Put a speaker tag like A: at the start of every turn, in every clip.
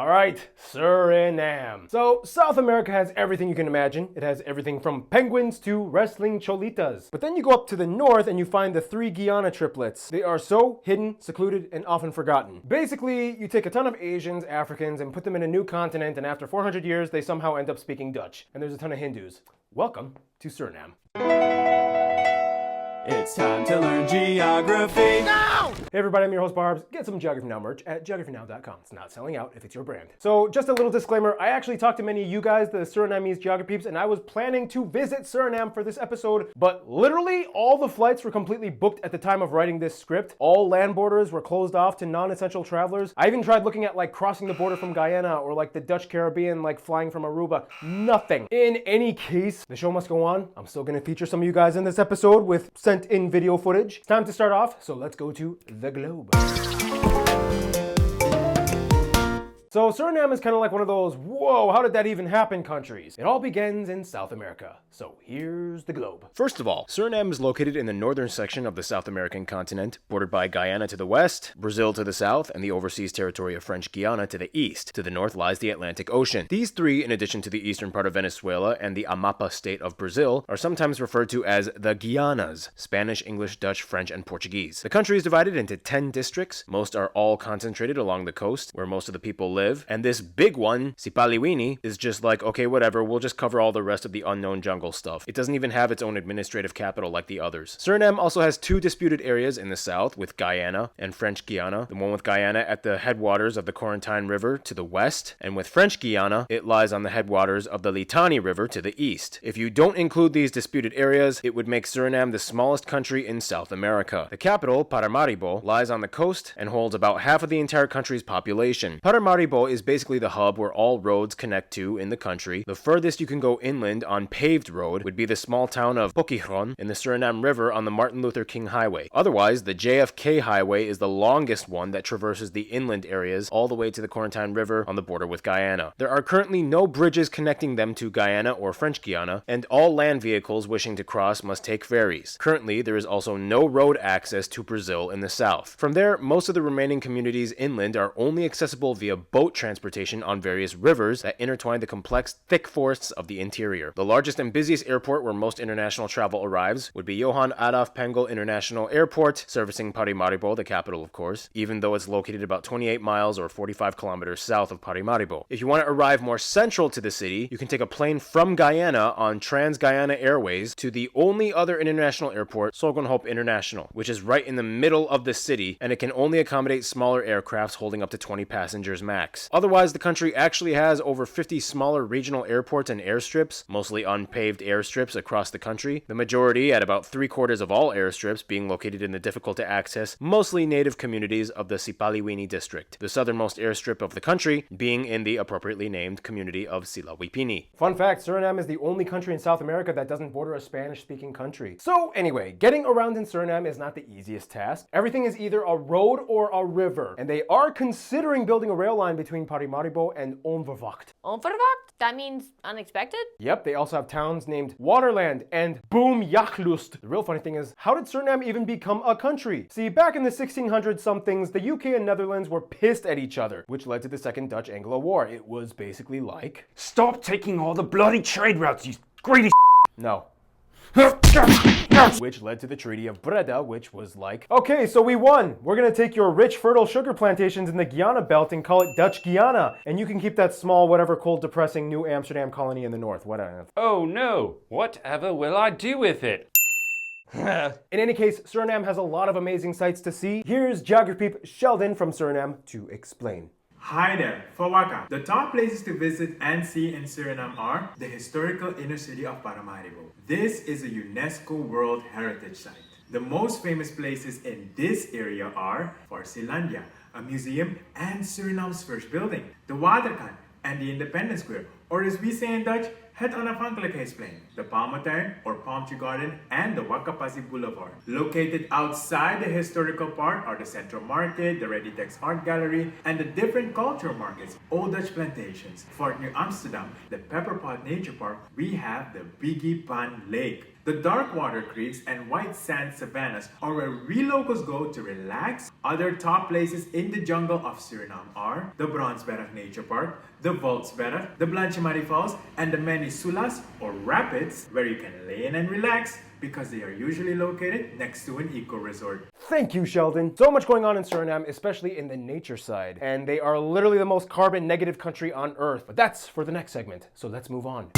A: Alright, Suriname. So, South America has everything you can imagine. It has everything from penguins to wrestling cholitas. But then you go up to the north and you find the three Guyana triplets. They are so hidden, secluded, and often forgotten. Basically, you take a ton of Asians, Africans, and put them in a new continent, and after 400 years, they somehow end up speaking Dutch. And there's a ton of Hindus. Welcome to Suriname.
B: It's time to learn geography.
A: No! Hey everybody, I'm your host Barbs. Get some Geography Now merch at geographynow.com. It's not selling out if it's your brand. So just a little disclaimer, I actually talked to many of you guys, the Surinamese geography peeps, and I was planning to visit Suriname for this episode, but literally all the flights were completely booked at the time of writing this script. All land borders were closed off to non-essential travelers. I even tried looking at like crossing the border from Guyana or like the Dutch Caribbean, like flying from Aruba. Nothing. In any case, the show must go on. I'm still gonna feature some of you guys in this episode with sent-in video footage. It's time to start off, so let's go to the globe. So Suriname is kind of like one of those, whoa, how did that even happen countries? It all begins in South America. So here's the globe. First of all, Suriname is located in the northern section of the South American continent, bordered by Guyana to the west, Brazil to the south, and the overseas territory of French Guiana to the east. To the north lies the Atlantic Ocean. These three, in addition to the eastern part of Venezuela and the Amapa state of Brazil, are sometimes referred to as the Guianas, Spanish, English, Dutch, French, and Portuguese. The country is divided into 10 districts. Most are all concentrated along the coast, where most of the people live. And this big one, Sipaliwini, is just like, okay, whatever, we'll just cover all the rest of the unknown jungle stuff. It doesn't even have its own administrative capital like the others. Suriname also has two disputed areas in the south with Guyana and French Guiana. The one with Guyana at the headwaters of the Corentyne River to the west, and with French Guiana, it lies on the headwaters of the Litani River to the east. If you don't include these disputed areas, it would make Suriname the smallest country in South America. The capital, Paramaribo, lies on the coast and holds about half of the entire country's population. Paramaribo is basically the hub where all roads connect to in the country. The furthest you can go inland on paved road would be the small town of Bukidnon in the Suriname River on the Martin Luther King Highway. Otherwise, the JFK Highway is the longest one that traverses the inland areas all the way to the Corentyne River on the border with Guyana. There are currently no bridges connecting them to Guyana or French Guiana, and all land vehicles wishing to cross must take ferries. Currently, there is also no road access to Brazil in the south. From there, most of the remaining communities inland are only accessible via boat transportation on various rivers that intertwine the complex, thick forests of the interior. The largest and busiest airport where most international travel arrives would be Johan Adolf Pengel International Airport, servicing Paramaribo, the capital of course, even though it's located about 28 miles or 45 kilometers south of Paramaribo. If you want to arrive more central to the city, you can take a plane from Guyana on Trans-Guyana Airways to the only other international airport, Sogonhoop International, which is right in the middle of the city, and it can only accommodate smaller aircrafts holding up to 20 passengers max. Otherwise, the country actually has over 50 smaller regional airports and airstrips, mostly unpaved airstrips across the country, the majority at about 3/4 of all airstrips being located in the difficult to access, mostly native communities of the Sipaliwini district, the southernmost airstrip of the country being in the appropriately named community of Silawipini. Fun fact, Suriname is the only country in South America that doesn't border a Spanish-speaking country. So anyway, getting around in Suriname is not the easiest task. Everything is either a road or a river, and they are considering building a rail line between Paramaribo and Onverwacht.
C: Onverwacht? That means unexpected?
A: Yep, they also have towns named Waterland and Boomjachtlust. The real funny thing is, how did Suriname even become a country? See, back in the 1600 somethings, the UK and Netherlands were pissed at each other, which led to the Second Dutch-Anglo War. It was basically like,
D: stop taking all the bloody trade routes, you greedy
A: no. Which led to the Treaty of Breda, which was like, okay, so we won. We're gonna take your rich, fertile sugar plantations in the Guyana belt and call it Dutch Guyana, and you can keep that small, whatever, cold, depressing New Amsterdam colony in the north. Whatever.
D: Oh no, whatever will I do with it?
A: In any case, Suriname has a lot of amazing sights to see. Here's Geography Peep Sheldon from Suriname to explain.
E: Hi there, Fawaka. The top places to visit and see in Suriname are the historical inner city of Paramaribo. This is a UNESCO World Heritage Site. The most famous places in this area are Forsilandia, a museum and Suriname's first building, the Waterkant and the Independence Square, or as we say in Dutch, head on a Afhankelijkheidsplane, Plain, the Palmatuin or Palm Tree Garden, and the Wakapasi Boulevard. Located outside the historical part are the Central Market, the Reditex Art Gallery, and the different cultural markets, Old Dutch plantations. Fort New Amsterdam, the Pepperpot Nature Park, we have the Biggie Pan Lake. The dark water creeks and white sand savannas are where we locals go to relax. Other top places in the jungle of Suriname are the Bronsberg Nature Park, the Volksberg, the Blanchimari Falls, and the many sulas or rapids where you can lay in and relax because they are usually located next to an eco-resort.
A: Thank you, Sheldon. So much going on in Suriname, especially in the nature side. And they are literally the most carbon negative country on earth. But that's for the next segment, so let's move on.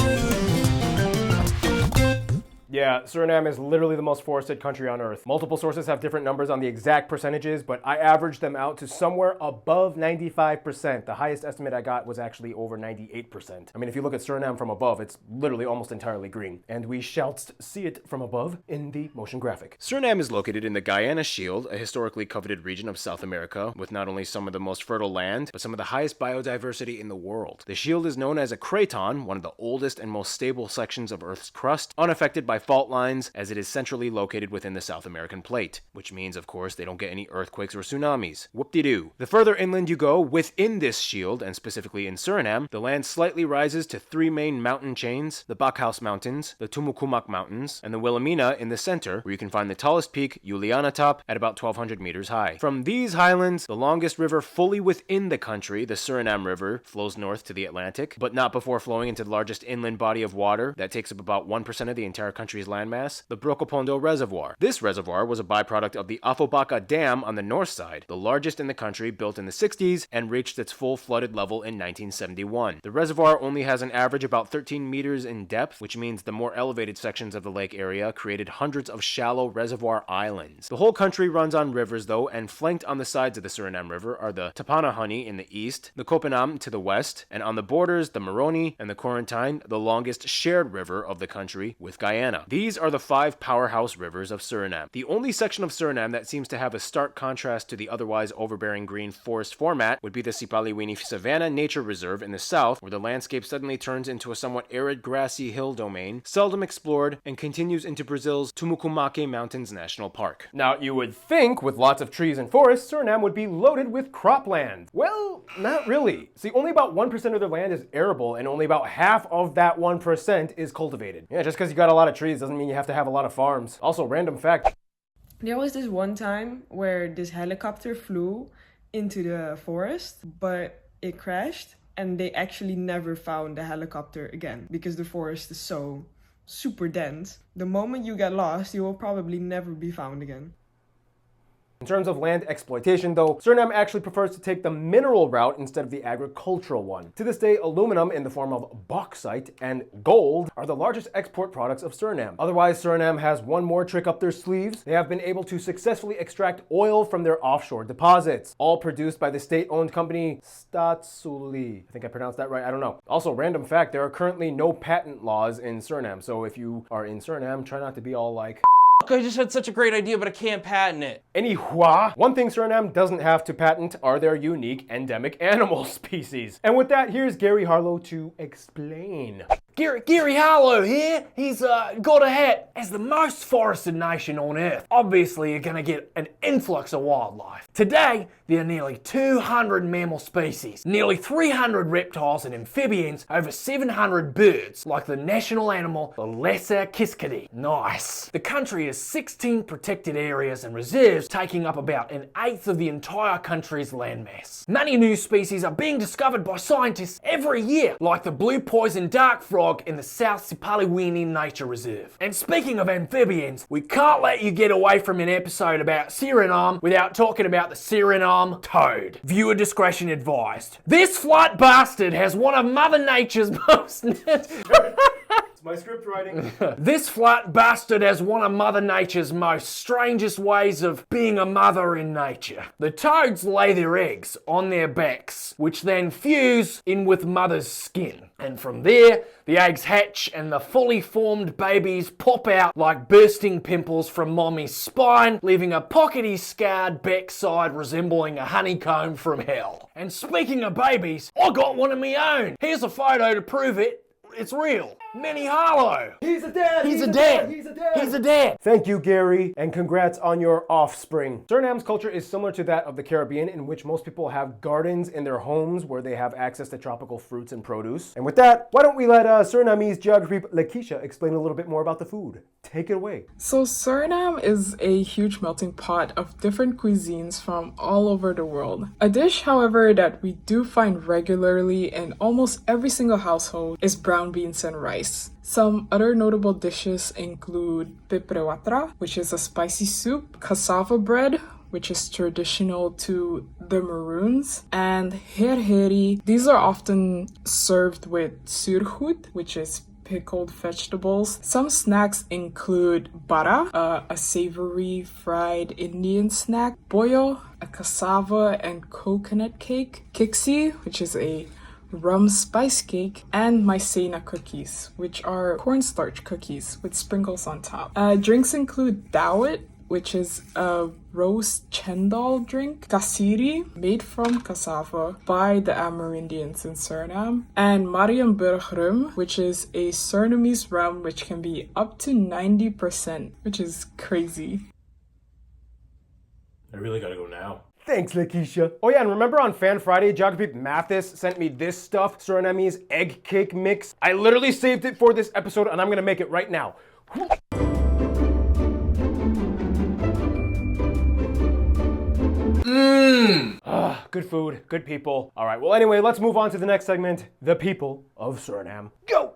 A: Yeah, Suriname is literally the most forested country on earth. Multiple sources have different numbers on the exact percentages, but I averaged them out to somewhere above 95%. The highest estimate I got was actually over 98%. I mean, if you look at Suriname from above, it's literally almost entirely green. And we shall see it from above in the motion graphic.
F: Suriname is located in the Guyana Shield, a historically coveted region of South America, with not only some of the most fertile land, but some of the highest biodiversity in the world. The shield is known as a craton, one of the oldest and most stable sections of Earth's crust, unaffected by fault lines, as it is centrally located within the South American plate, which means, of course, they don't get any earthquakes or tsunamis. Whoop-de-doo. The further inland you go within this shield, and specifically in Suriname, the land slightly rises to three main mountain chains: the Bakhaus Mountains, the Tumukumak Mountains, and the Wilhelmina in the center, where you can find the tallest peak, Juliana Top, at about 1,200 meters high. From these highlands, the longest river fully within the country, the Suriname River, flows north to the Atlantic, but not before flowing into the largest inland body of water that takes up about 1% of the entire country's landmass, the Brokopondo Reservoir. This reservoir was a byproduct of the Afobaka Dam on the north side, the largest in the country, built in the 60s, and reached its full flooded level in 1971. The reservoir only has an average about 13 meters in depth, which means the more elevated sections of the lake area created hundreds of shallow reservoir islands. The whole country runs on rivers, though, and flanked on the sides of the Suriname River are the Tapanahani in the east, the Kopanam to the west, and on the borders, the Maroni and the Corentine, the longest shared river of the country with Guyana. These are the 5 powerhouse rivers of Suriname. The only section of Suriname that seems to have a stark contrast to the otherwise overbearing green forest format would be the Sipaliwini Savanna Nature Reserve in the south, where the landscape suddenly turns into a somewhat arid grassy hill domain, seldom explored, and continues into Brazil's Tumukumake Mountains National Park.
A: Now, you would think with lots of trees and forests, Suriname would be loaded with cropland. Well, not really. See, only about 1% of their land is arable, and only about half of that 1% is cultivated. Yeah, just because you got a lot of trees doesn't mean you have to have a lot of farms. Also, random fact.
G: There was this one time where this helicopter flew into the forest, but it crashed, and they actually never found the helicopter again because the forest is so super dense. The moment you get lost, you will probably never be found again.
A: In terms of land exploitation, though, Suriname actually prefers to take the mineral route instead of the agricultural one. To this day, aluminum in the form of bauxite and gold are the largest export products of Suriname. Otherwise, Suriname has one more trick up their sleeves. They have been able to successfully extract oil from their offshore deposits, all produced by the state-owned company Staatsolie. I think I pronounced that right, I don't know. Also, random fact, there are currently no patent laws in Suriname, so if you are in Suriname, try not to be all like,
H: I just had such a great idea, but I can't patent it.
A: Anyway, one thing Suriname doesn't have to patent are their unique endemic animal species. And with that, here's Gary Harlow to explain.
I: Gary Harlow here. He's got a hat. As the most forested nation on Earth, obviously you're going to get an influx of wildlife. Today, there are nearly 200 mammal species, nearly 300 reptiles and amphibians, over 700 birds, like the national animal, the lesser kiskadee. Nice. The country has 16 protected areas and reserves, taking up about 1/8 of the entire country's landmass. Many new species are being discovered by scientists every year, like the blue poison dark frog in the South Sipaliwini Nature Reserve. And speaking of amphibians, we can't let you get away from an episode about Suriname without talking about the Suriname toad. Viewer discretion advised. This flight bastard has one of Mother Nature's most...
A: My script writing.
I: This flat bastard has one of Mother Nature's most strangest ways of being a mother in nature. The toads lay their eggs on their backs, which then fuse in with mother's skin. And from there, the eggs hatch and the fully formed babies pop out like bursting pimples from mommy's spine, leaving a pockety scarred backside resembling a honeycomb from hell. And speaking of babies, I got one of my own. Here's a photo to prove it. It's real. Minnie Harlow.
A: He's a dad!
I: He's a dad.
A: He's a dad!
I: He's a dad.
A: Thank you, Gary, and congrats on your offspring. Suriname's culture is similar to that of the Caribbean, in which most people have gardens in their homes where they have access to tropical fruits and produce. And with that, why don't we let Surinamese geography Lakeisha explain a little bit more about the food. Take it away.
J: So Suriname is a huge melting pot of different cuisines from all over the world. A dish, however, that we do find regularly in almost every single household is brown beans and rice. Some other notable dishes include piprewatra, which is a spicy soup, cassava bread, which is traditional to the Maroons, and herheri. These are often served with surgoed, which is pickled vegetables. Some snacks include bara, a savory fried Indian snack, boyo, a cassava and coconut cake, kiksi, which is a rum spice cake, and maizena cookies, which are cornstarch cookies with sprinkles on top. Drinks include dawit, which is a roast chendol drink, kasiri, made from cassava by the Amerindians in Suriname, and Marienburg rum, which is a Surinamese rum which can be up to 90%, which is crazy.
A: I really gotta go now. Thanks, Lakeisha. Oh yeah, and remember on Fan Friday, Geography Mathis sent me this stuff, Surinamese egg cake mix? I literally saved it for this episode, and I'm gonna make it right now. Good food, good people. All right, well anyway, let's move on to the next segment, the people of Suriname. Go!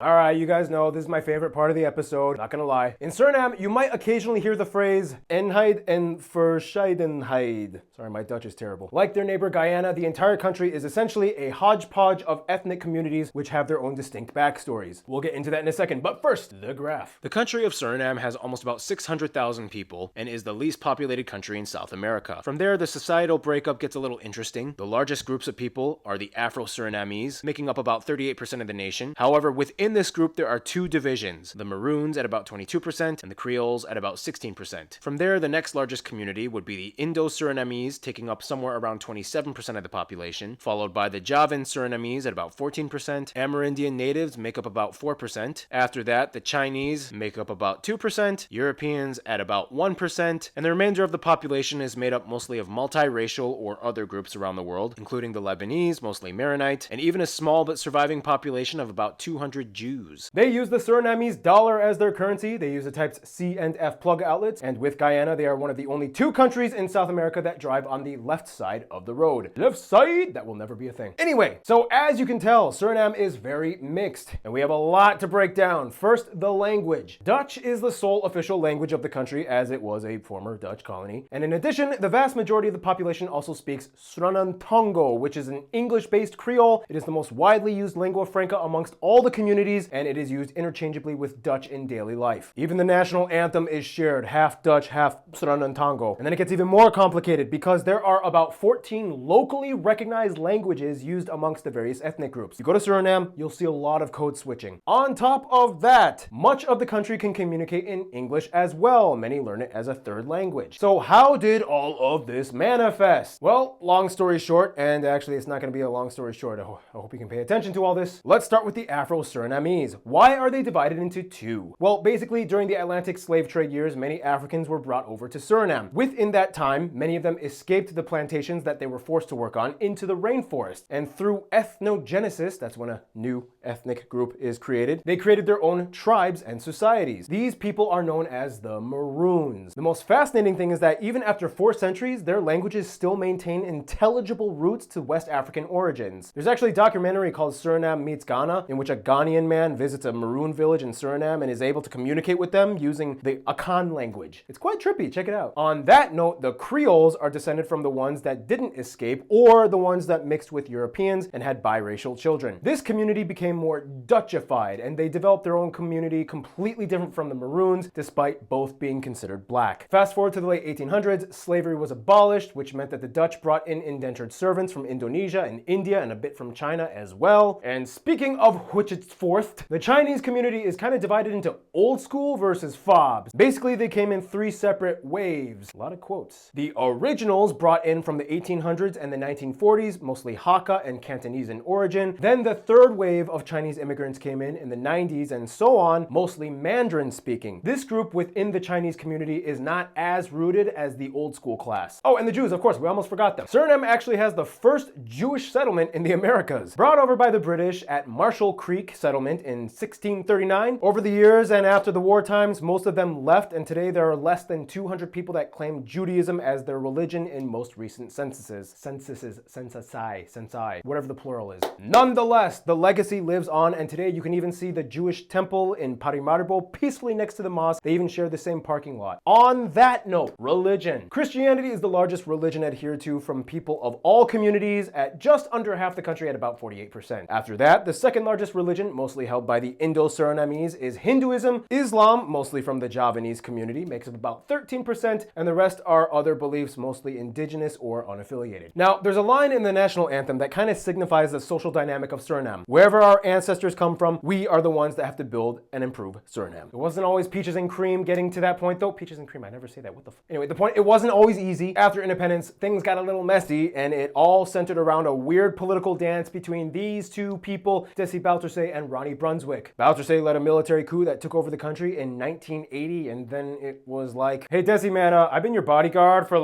A: All right, you guys know this is my favorite part of the episode, not gonna lie. In Suriname, you might occasionally hear the phrase eenheid en verscheidenheid. Sorry, my Dutch is terrible. Like their neighbor Guyana, the entire country is essentially a hodgepodge of ethnic communities which have their own distinct backstories. We'll get into that in a second, but first, the graph.
F: The country of Suriname has almost about 600,000 people and is the least populated country in South America. From there, the societal breakup gets a little interesting. The largest groups of people are the Afro-Surinamese, making up about 38% of the nation. However, within this group, there are two divisions, the Maroons at about 22% and the Creoles at about 16%. From there, the next largest community would be the Indo-Surinamese, taking up somewhere around 27% of the population, followed by the Javan Surinamese at about 14%. Amerindian natives make up about 4%. After that, the Chinese make up about 2%, Europeans at about 1%, and the remainder of the population is made up mostly of multiracial or other groups around the world, including the Lebanese, mostly Maronite, and even a small but surviving population of about 200 Jews.
A: They use the Surinamese dollar as their currency. They use the types C and F plug outlets, and with Guyana, they are one of the only two countries in South America that drive on the left side of the road. Left side? That will never be a thing. Anyway, so as you can tell, Suriname is very mixed, and we have a lot to break down. First, the language. Dutch is the sole official language of the country, as it was a former Dutch colony. And in addition, the vast majority of the population also speaks Suriname-Tongo, which is an English-based Creole. It is the most widely used lingua franca amongst all the communities, and it is used interchangeably with Dutch in daily life. Even the national anthem is shared, half Dutch, half Suriname-Tongo. And then it gets even more complicated because there are about 14 locally recognized languages used amongst the various ethnic groups. You go to Suriname, you'll see a lot of code switching. On top of that, much of the country can communicate in English as well. Many learn it as a third language. So how did all of this manifest? Well, long story short, and actually it's not going to be a long story short, I hope you can pay attention to all this. Let's start with the Afro-Surinamese. Why are they divided into two? Well, basically during the Atlantic slave trade years, many Africans were brought over to Suriname. Within that time, many of them escaped the plantations that they were forced to work on into the rainforest. And through ethnogenesis, that's when a new ethnic group is created, they created their own tribes and societies. These people are known as the Maroons. The most fascinating thing is that even after 4 centuries, their languages still maintain intelligible roots to West African origins. There's actually a documentary called Suriname Meets Ghana, in which a Ghanaian man visits a Maroon village in Suriname and is able to communicate with them using the Akan language. It's quite trippy, check it out. On that note, the Creoles are descended from the ones that didn't escape or the ones that mixed with Europeans and had biracial children. This community became more Dutchified, and they developed their own community completely different from the Maroons, despite both being considered black. Fast forward to the late 1800s, slavery was abolished, which meant that the Dutch brought in indentured servants from Indonesia and India and a bit from China as well. And speaking of which it's forced, the Chinese community is kind of divided into old school versus fobs. Basically, they came in three separate waves. A lot of quotes. The originals brought in from the 1800s and the 1940s, mostly Hakka and Cantonese in origin. Then the third wave of Chinese immigrants came in the 90s and so on, mostly Mandarin speaking. This group within the Chinese community is not as rooted as the old school class. Oh, and the Jews, of course, we almost forgot them. Suriname actually has the first Jewish settlement in the Americas, brought over by the British at Marshall Creek Settlement in 1639. Over the years and after the war times, most of them left, and today there are less than 200 people that claim Judaism as their religion in most recent censuses. Censi, whatever the plural is. Nonetheless, the legacy lives on, and today you can even see the Jewish temple in Paramaribo peacefully next to the mosque. They even share the same parking lot. On that note, religion. Christianity is the largest religion adhered to from people of all communities at just under half the country at about 48%. After that, the second largest religion, mostly held by the Indo-Surinamese, is Hinduism. Islam, mostly from the Javanese community, makes up about 13%, and the rest are other beliefs, mostly indigenous or unaffiliated. Now, there's a line in the national anthem that kind of signifies the social dynamic of Suriname. Wherever our ancestors come from, we are the ones that have to build and improve Suriname. It wasn't always peaches and cream getting to that point, though. Peaches and cream, I never say that. What the Anyway, the point, it wasn't always easy. After independence, things got a little messy, and it all centered around a weird political dance between these two people, Desi Bouterse and Ronnie Brunswick. Bouterse led a military coup that took over the country in 1980, and then it was like, hey Desi man, I've been your bodyguard for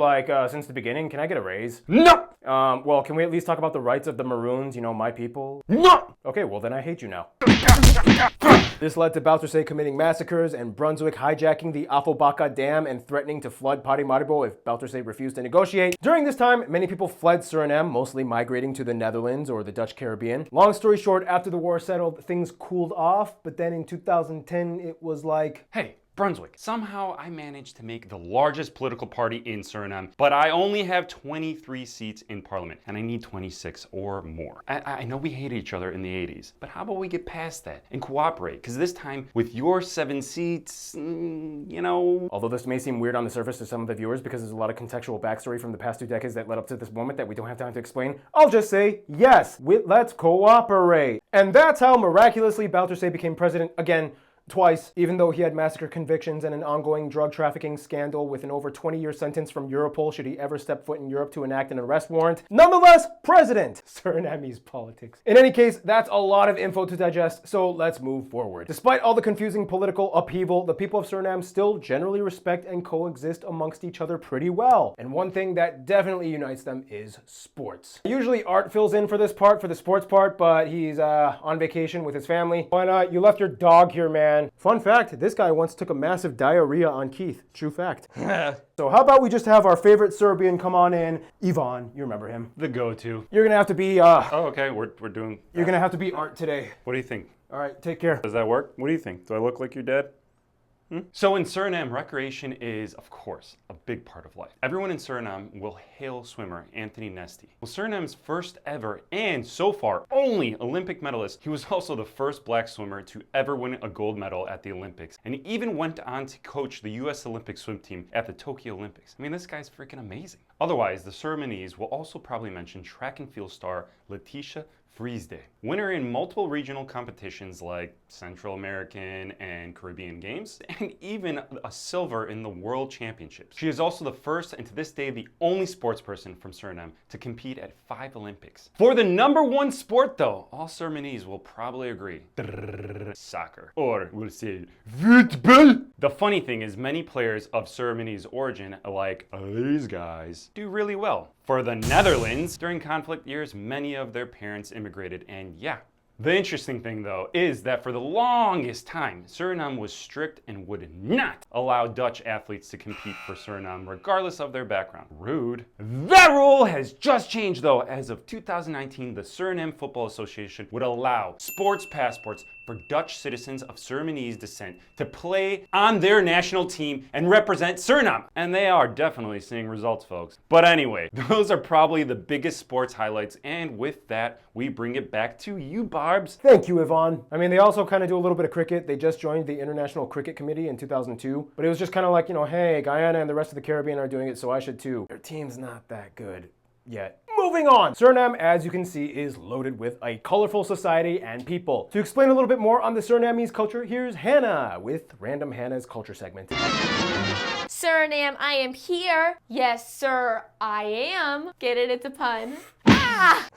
A: since the beginning. Can I get a raise?
I: No!
A: Well, can we at least talk about the rights of the Maroons, my people?
I: No!
A: Okay, well then I hate you now. This led to Bouterse committing massacres and Brunswick hijacking the Afobaka Dam and threatening to flood Paramaribo if Bouterse refused to negotiate. During this time, many people fled Suriname, mostly migrating to the Netherlands or the Dutch Caribbean. Long story short, after the war settled, things cooled off, but then in 2010, it was like,
D: Hey, Brunswick. Somehow I managed to make the largest political party in Suriname, but I only have 23 seats in parliament, and I need 26 or more. I know we hated each other in the 80s, but how about we get past that and cooperate? Because this time, with your 7 seats,
A: Although this may seem weird on the surface to some of the viewers because there's a lot of contextual backstory from the past 2 decades that led up to this moment that we don't have time to explain, I'll just say, yes, let's cooperate. And that's how miraculously Bouterse became president again, twice, even though he had massacre convictions and an ongoing drug trafficking scandal with an over 20-year sentence from Europol should he ever step foot in Europe to enact an arrest warrant. Nonetheless, president! Surinamese politics. In any case, that's a lot of info to digest, so let's move forward. Despite all the confusing political upheaval, the people of Suriname still generally respect and coexist amongst each other pretty well. And one thing that definitely unites them is sports. Usually Art fills in for this part, for the sports part, but he's on vacation with his family. Why not? You left your dog here, man. Fun fact, this guy once took a massive diarrhea on Keith. True fact. So how about we just have our favorite Serbian come on in, Ivan, you remember him.
D: the go-to.
A: You're gonna have to be,
D: Oh, okay, we're doing...
A: You're gonna have to be Art today.
D: What do you think?
A: All right, take care.
D: Does that work? What do you think? Do I look like your dad? So in Suriname, recreation is, of course, a big part of life. Everyone in Suriname will hail swimmer Anthony Nesty. Well, Suriname's first ever, and so far only, Olympic medalist, he was also the first black swimmer to ever win a gold medal at the Olympics. And he even went on to coach the US Olympic swim team at the Tokyo Olympics. I mean, this guy's freaking amazing. Otherwise, the Surinamese will also probably mention track and field star Letitia Friesde, winner in multiple regional competitions like Central American and Caribbean Games, and even a silver in the World Championships. She is also the first, and to this day, the only sports person from Suriname to compete at 5 Olympics. For the #1 sport, though, all Surinamese will probably agree. Soccer. Or we'll say, football. The funny thing is many players of Surinamese origin, like these guys, do really well. For the Netherlands, during conflict years, many of their parents immigrated, and yeah. The interesting thing, though, is that for the longest time, Suriname was strict and would not allow Dutch athletes to compete for Suriname, regardless of their background. Rude. That rule has just changed, though. As of 2019, the Suriname Football Association would allow sports passports for Dutch citizens of Surinamese descent to play on their national team and represent Suriname. And they are definitely seeing results, folks. But anyway, those are probably the biggest sports highlights, and with that, we bring it back to you, Barbs.
A: Thank you, Yvonne. I mean, they also kind of do a little bit of cricket. They just joined the International Cricket Committee in 2002, but it was just kind of like, hey, Guyana and the rest of the Caribbean are doing it, so I should too. Their team's not that good yet. Moving on. Suriname, as you can see, is loaded with a colorful society and people. To explain a little bit more on the Surinamese culture, here's Hannah with Random Hannah's Culture segment.
C: Suriname, I am here. Yes, sir, I am. Get it? It's a pun. Ah!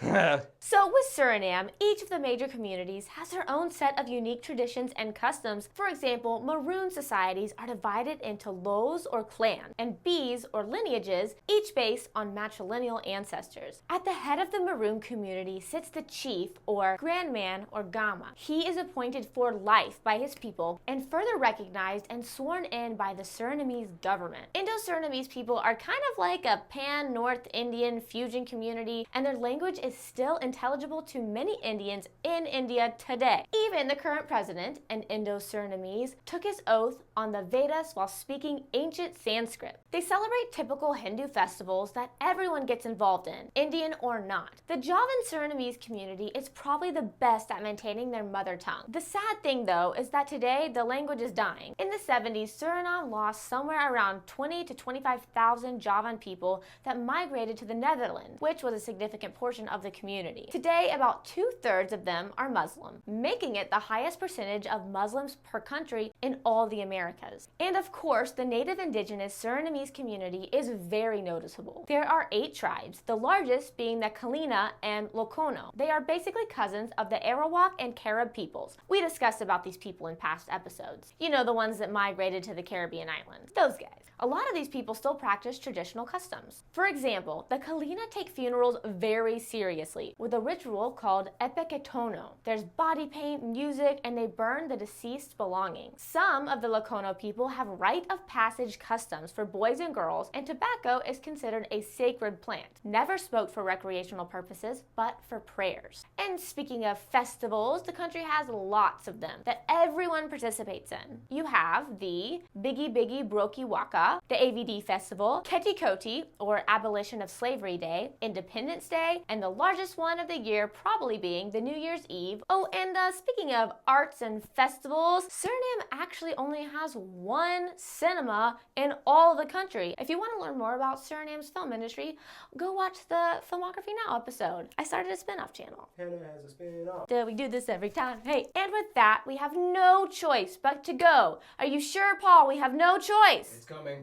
C: So with Suriname, each of the major communities has their own set of unique traditions and customs. For example, Maroon societies are divided into Loos or clan, and Bees or lineages, each based on matrilineal ancestors. At the head of the Maroon community sits the chief or grandman or gama. He is appointed for life by his people and further recognized and sworn in by the Surinamese government. Indo-Surinamese people are kind of like a pan-North Indian fusion community, and their language is still intelligible to many Indians in India today. Even the current president, an Indo-Surinamese, took his oath on the Vedas while speaking ancient Sanskrit. They celebrate typical Hindu festivals that everyone gets involved in, Indian or not. The Javan Surinamese community is probably the best at maintaining their mother tongue. The sad thing though is that today the language is dying. In the 70s, Suriname lost somewhere around 20 to 25,000 Javan people that migrated to the Netherlands, which was a significant portion of the community. Today, about 2/3 of them are Muslim, making it the highest percentage of Muslims per country in all the Americas. And of course, the native indigenous Surinamese community is very noticeable. There are 8 tribes, the largest being the Kalina and Lokono. They are basically cousins of the Arawak and Carib peoples. We discussed about these people in past episodes. You know, the ones that migrated to the Caribbean islands. Those guys. A lot of these people still practice traditional customs. For example, the Kalina take funerals very seriously with a ritual called epeketono. There's body paint, music, and they burn the deceased's belongings. Some of the Lokono people have rite of passage customs for boys and girls, and tobacco is considered a sacred plant, never smoked for recreational purposes, but for prayers. And speaking of festivals, the country has lots of them that everyone participates in. You have the Biggie Biggie Broki Waka, the AVD Festival, Ketikoti, or Abolition of Slavery Day, Independence Day, and the largest one of the year probably being the New Year's Eve. Oh, and speaking of arts and festivals, Suriname actually only has one cinema in all of the country. If you want to learn more about Suriname's film industry, go watch the Filmography Now episode. I started a spin-off channel.
A: Hannah has a spin-off.
C: We do this every time. Hey, and with that, we have no choice but to go. Are you sure, Paul? We have no choice.
A: It's coming.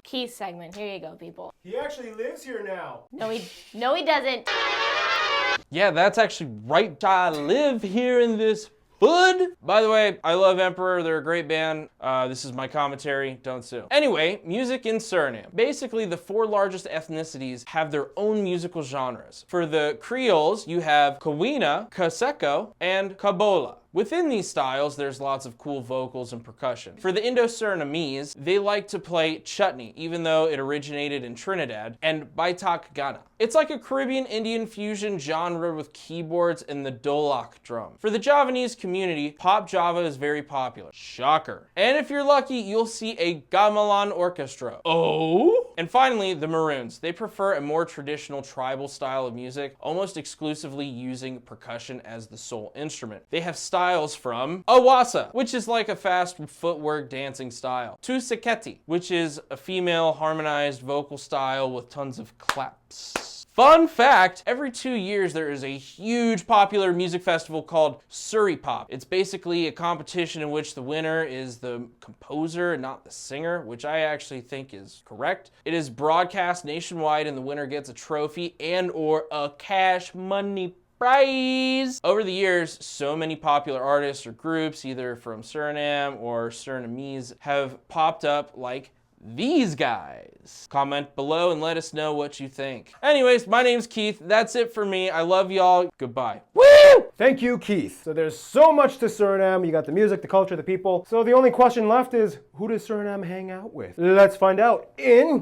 C: Keith segment. Here you go, people.
A: He actually lives here now.
C: No, he doesn't.
H: Yeah, that's actually right. I live here in this hood. By the way, I love Emperor. They're a great band. This is my commentary. Don't sue. Anyway, music in Suriname. Basically, the 4 largest ethnicities have their own musical genres. For the Creoles, you have Kawina, Kaseko, and Kabola. Within these styles, there's lots of cool vocals and percussion. For the Indo-Surinamese, they like to play chutney, even though it originated in Trinidad, and Baitak Ghana. It's like a Caribbean Indian fusion genre with keyboards and the dolak drum. For the Javanese community, pop Java is very popular. Shocker. And if you're lucky, you'll see a gamelan orchestra. Oh? And finally, the Maroons. They prefer a more traditional tribal style of music, almost exclusively using percussion as the sole instrument. They have styles from Awasa, which is like a fast footwork dancing style, to Seketi, which is a female harmonized vocal style with tons of claps. Fun fact, every 2 years there is a huge popular music festival called Suripop. It's basically a competition in which the winner is the composer and not the singer, which I actually think is correct. It is broadcast nationwide and the winner gets a trophy and or a cash money prize. Over the years, so many popular artists or groups, either from Suriname or Surinamese, have popped up like these guys. Comment below and let us know what you think. Anyways, my name's Keith. That's it for me. I love y'all. Goodbye.
A: Woo! Thank you, Keith. So there's so much to Suriname. You got the music, the culture, the people. So the only question left is, who does Suriname hang out with? Let's find out in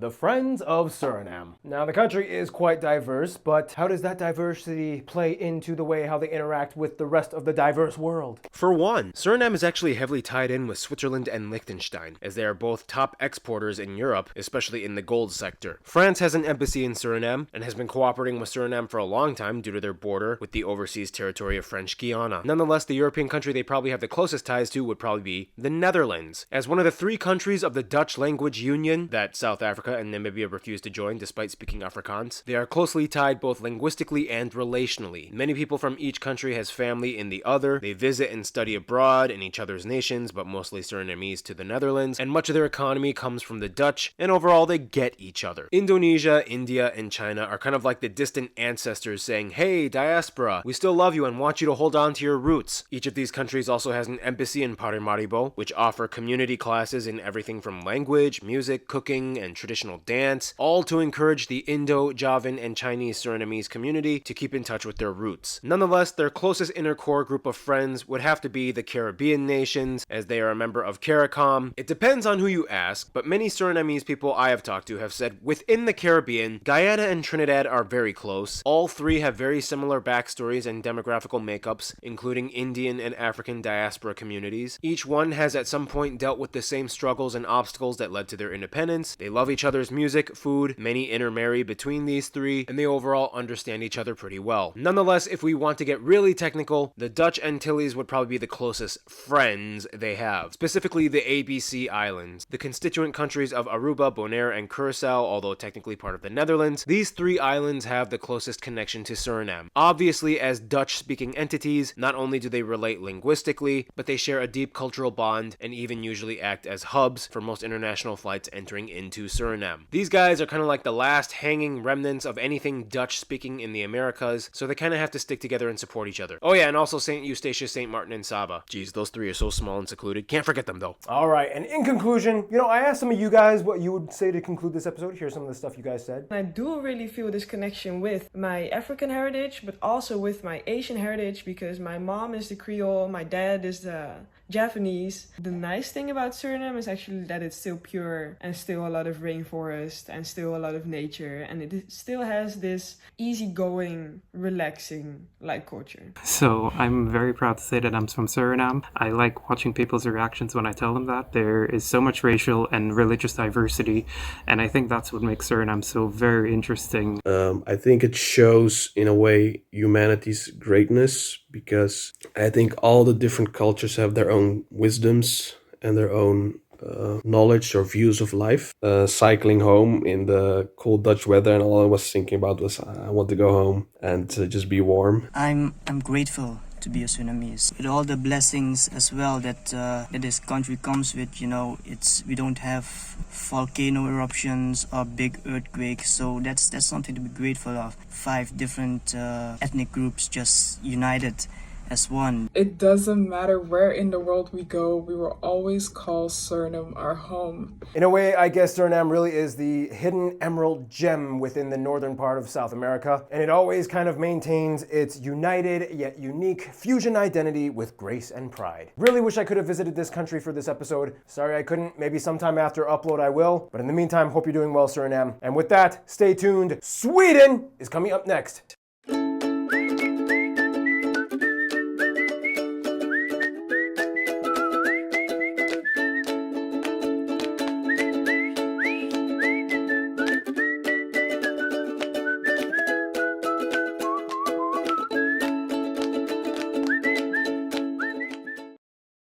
A: the the Friends of Suriname. Now, the country is quite diverse, but how does that diversity play into the way how they interact with the rest of the diverse world?
F: For one, Suriname is actually heavily tied in with Switzerland and Liechtenstein, as they are both top exporters in Europe, especially in the gold sector. France has an embassy in Suriname and has been cooperating with Suriname for a long time due to their border with the overseas territory of French Guiana. Nonetheless, the European country they probably have the closest ties to would probably be the Netherlands. As one of the 3 countries of the Dutch language union that South Africa and Namibia refused to join despite speaking Afrikaans, they are closely tied both linguistically and relationally. Many people from each country has family in the other. They visit and study abroad in each other's nations, but mostly Surinamese to the Netherlands, and much of their economy comes from the Dutch, and overall they get each other. Indonesia, India, and China are kind of like the distant ancestors saying, "Hey, diaspora, we still love you and want you to hold on to your roots." Each of these countries also has an embassy in Paramaribo, which offer community classes in everything from language, music, cooking, and traditional dance, all to encourage the Indo-Javan and Chinese Surinamese community to keep in touch with their roots. Nonetheless, their closest inner core group of friends would have to be the Caribbean nations, as they are a member of CARICOM. It depends on who you ask, but many Surinamese people I have talked to have said within the Caribbean, Guyana and Trinidad are very close. All 3 have very similar backstories and demographical makeups, including Indian and African diaspora communities. Each one has at some point dealt with the same struggles and obstacles that led to their independence. They love each other's music, food, many intermarry between these 3, and they overall understand each other pretty well. Nonetheless, if we want to get really technical, the Dutch Antilles would probably be the closest friends they have, specifically the ABC Islands, the constituent countries of Aruba, Bonaire, and Curaçao, although technically part of the Netherlands. These 3 islands have the closest connection to Suriname. Obviously, as Dutch-speaking entities, not only do they relate linguistically, but they share a deep cultural bond and even usually act as hubs for most international flights entering into Suriname. These guys are kind of like the last hanging remnants of anything Dutch-speaking in the Americas, so they kind of have to stick together and support each other. Oh yeah, and also St. Eustatius, St. Martin, and Saba. Geez, those 3 are so small and secluded. Can't forget them though.
A: All right, and in conclusion, I asked some of you guys what you would say to conclude this episode. Here's some of the stuff you guys said.
G: I do really feel this connection with my African heritage, but also with my Asian heritage, because my mom is the Creole, my dad is the Japanese. The nice thing about Suriname is actually that it's still pure and still a lot of rainforest and still a lot of nature, and it still has this easygoing, relaxing culture.
K: So I'm very proud to say that I'm from Suriname. I like watching people's reactions when I tell them that. There is so much racial and religious diversity, and I think that's what makes Suriname so very interesting.
L: I think it shows, in a way, humanity's greatness, because I think all the different cultures have their own wisdoms and their own knowledge or views of life. Cycling home in the cold Dutch weather, and all I was thinking about was I want to go home and just be warm.
M: I'm grateful to be a Surinamese, with all the blessings as well that this country comes with. We don't have volcano eruptions or big earthquakes, so that's something to be grateful of. 5 different ethnic groups just united as one.
J: It doesn't matter where in the world we go, we will always call Suriname our home.
A: In a way, I guess Suriname really is the hidden emerald gem within the northern part of South America, and it always kind of maintains its united yet unique fusion identity with grace and pride. Really wish I could have visited this country for this episode. Sorry I couldn't. Maybe sometime after upload I will. But in the meantime, hope you're doing well, Suriname. And with that, stay tuned. Sweden is coming up next.